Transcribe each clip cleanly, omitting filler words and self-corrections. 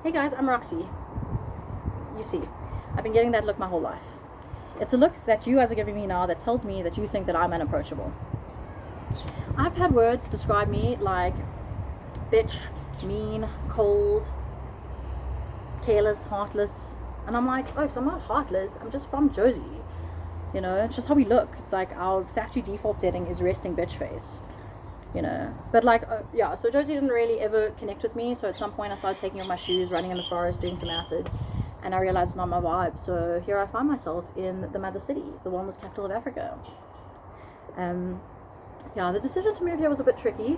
Hey guys, I'm Roxy. You see, I've been getting that look my whole life. It's a look that you guys are giving me now that tells me that you think that I'm unapproachable. I've had words describe me like bitch, mean, cold, careless, heartless. And I'm like, oh, so I'm not heartless. I'm just from Josie. You know, it's just how we look. It's like our factory default setting is resting bitch face. You know, but like, yeah, so Josie didn't really ever connect with me. So at some point I started taking off my shoes, running in the forest, doing some acid, and I realized it's not my vibe. So here I find myself in the mother city, the wellness capital of Africa. Yeah, the decision to move here was a bit tricky,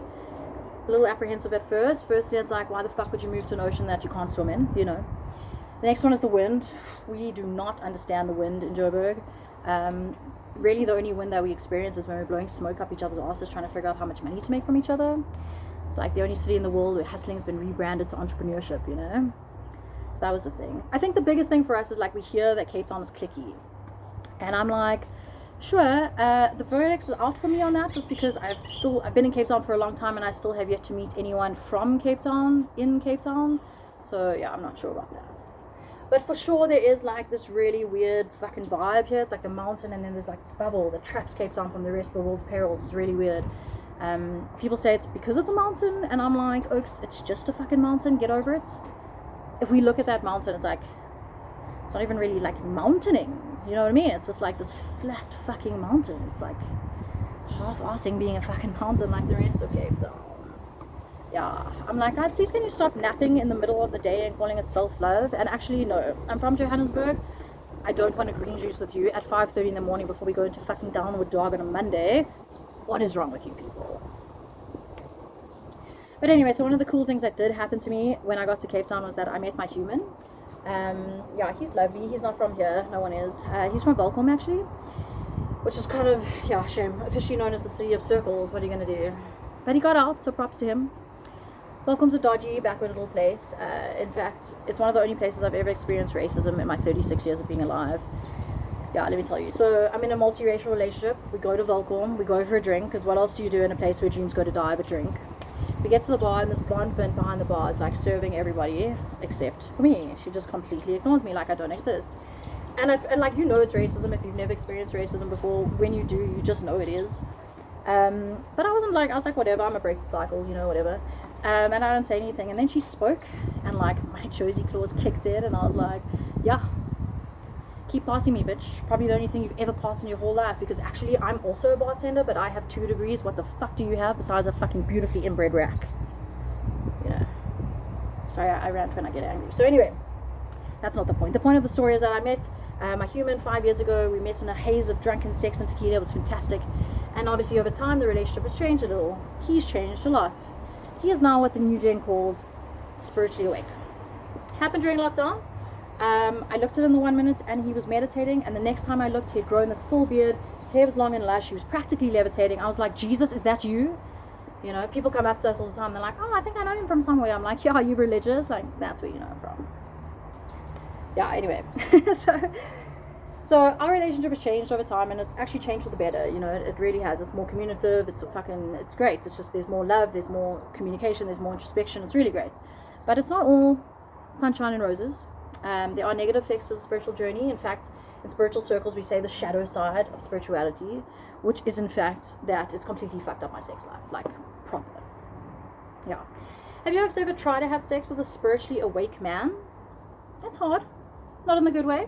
a little apprehensive at first. Firstly, it's like, why the fuck would you move to an ocean that you can't swim in, you know? The next one is the wind. We do not understand the wind in Joburg. Really the only wind that we experience is when we're blowing smoke up each other's asses trying to figure out how much money to make from each other. It's like the only city in the world where hustling's been rebranded to entrepreneurship, you know? So that was the thing. I think the biggest thing for us is like we hear that Cape Town is cliquey. And I'm like, sure, the verdict is out for me on that just because I've been in Cape Town for a long time and I still have yet to meet anyone from Cape Town in Cape Town. So yeah, I'm not sure about that. But for sure there is like this really weird fucking vibe here. It's like the mountain and then there's like this bubble that traps Cape Town from the rest of the world's perils. It's really weird. People say it's because of the mountain and I'm like, Oaks, it's just a fucking mountain, get over it. If we look at that mountain, it's like, it's not even really like mountaining, you know what I mean? It's just like this flat fucking mountain. It's like half-assing being a fucking mountain like the rest of Cape Town. Yeah, I'm like, guys, please can you stop napping in the middle of the day and calling it self-love? And actually, no, I'm from Johannesburg. I don't want a green juice with you at 5:30 in the morning before we go into fucking Downward Dog on a Monday. What is wrong with you people? But anyway, so one of the cool things that did happen to me when I got to Cape Town was that I met my human. Yeah, he's lovely. He's not from here. No one is. He's from Welkom, actually. Which is kind of, yeah, shame. Officially known as the City of Circles. What are you going to do? But he got out, so props to him. Welkom's a dodgy, backward little place. In fact, it's one of the only places I've ever experienced racism in my 36 years of being alive. Yeah, let me tell you. So I'm in a multiracial relationship. We go to Welkom. We go for a drink, because what else do you do in a place where dreams go to die but drink? We get to the bar, and this blonde bint behind the bar is like serving everybody except for me. She just completely ignores me like I don't exist. And like, you know it's racism if you've never experienced racism before. When you do, you just know it is. But I was like, whatever, I'm gonna break the cycle, you know, whatever. And I didn't say anything. And then she spoke, and like my Josie claws kicked in, and I was like, yeah, keep passing me, bitch. Probably the only thing you've ever passed in your whole life, because actually I'm also a bartender, but I have 2 degrees. What the fuck do you have besides a fucking beautifully inbred rack? You know. Sorry, I rant when I get angry. So anyway, that's not the point. The point of the story is that I met my human 5 years ago. We met in a haze of drunken sex and tequila. It was fantastic. And obviously over time the relationship has changed a little. He's changed a lot. He is now what the new gen calls spiritually awake. Happened during lockdown. I looked at him the 1 minute and he was meditating, and the next time I looked he had grown this full beard, his hair was long and lush, he was practically levitating. I was like, Jesus, is that you? You know, people come up to us all the time, they're like, oh, I think I know him from somewhere. I'm like, yeah, are you religious? Like, that's where you know him from. Yeah, anyway. So our relationship has changed over time, and it's actually changed for the better. You know, it really has. It's more communicative. It's great. It's just there's more love, there's more communication, there's more introspection. It's really great, but it's not all sunshine and roses. There are negative effects to the spiritual journey. In fact, in spiritual circles, we say the shadow side of spirituality, which is in fact that it's completely fucked up my sex life, like proper. Yeah. Have you ever tried to have sex with a spiritually awake man? That's hard. Not in the good way.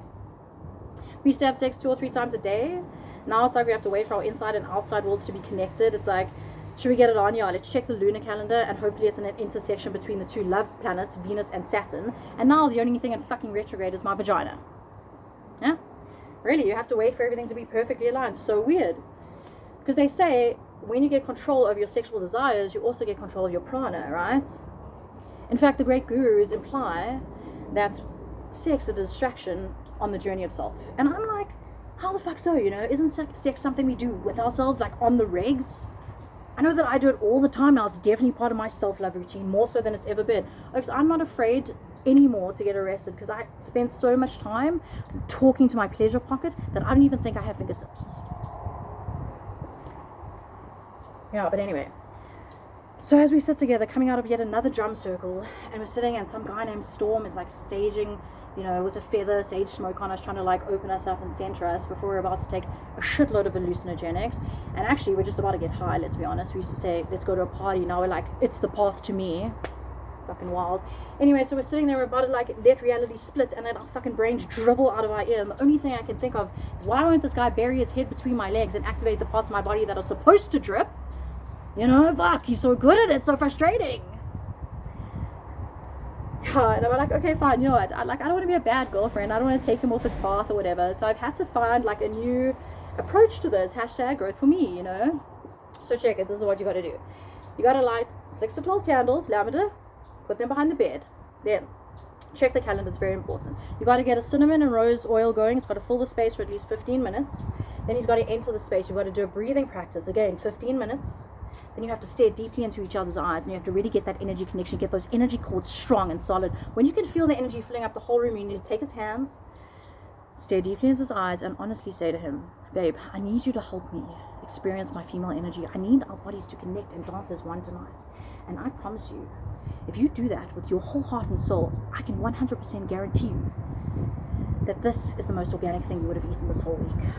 We used to have sex 2 or 3 times a day. Now it's like we have to wait for our inside and outside worlds to be connected. It's like, should we get it on? Yeah, let's check the lunar calendar, and hopefully it's an intersection between the 2 love planets, Venus and Saturn. And now the only thing in fucking retrograde is my vagina. Yeah? Really, you have to wait for everything to be perfectly aligned. So weird. Because they say, when you get control of your sexual desires, you also get control of your prana, right? In fact, the great gurus imply that sex is a distraction on the journey of self. And I'm like, how the fuck so, you know? Isn't sex something we do with ourselves, like on the regs? I know that I do it all the time now. It's definitely part of my self-love routine, more so than it's ever been. Because I'm not afraid anymore to get arrested, because I spend so much time talking to my pleasure pocket that I don't even think I have fingertips. Yeah, but anyway. So as we sit together, coming out of yet another drum circle, and we're sitting, and some guy named Storm is like saging, you know, with a feather, sage smoke on us, trying to like open us up and center us before we're about to take a shitload of hallucinogenics. And actually, we're just about to get high, let's be honest. We used to say, let's go to a party. Now we're like, it's the path to me. Fucking wild. Anyway, so we're sitting there, we're about to like let reality split, and then our fucking brains dribble out of our ear. And the only thing I can think of is, why won't this guy bury his head between my legs and activate the parts of my body that are supposed to drip? You know, fuck, he's so good at it, so frustrating. Yeah, and I'm like, okay, fine, you know what, I don't want to be a bad girlfriend, I don't want to take him off his path or whatever, so I've had to find like a new approach to this, hashtag growth for me, you know. So check it, this is what you got to do. You got to light 6 to 12 candles, lavender, put them behind the bed, then check the calendar, it's very important. You got to get a cinnamon and rose oil going, it's got to fill the space for at least 15 minutes, then he's got to enter the space, you've got to do a breathing practice, again, 15 minutes. Then you have to stare deeply into each other's eyes, and you have to really get that energy connection, get those energy cords strong and solid. When you can feel the energy filling up the whole room, you need to take his hands, stare deeply into his eyes, and honestly say to him, babe, I need you to help me experience my female energy. I need our bodies to connect and dance as one tonight. And I promise you, if you do that with your whole heart and soul, I can 100% guarantee you that this is the most organic thing you would have eaten this whole week.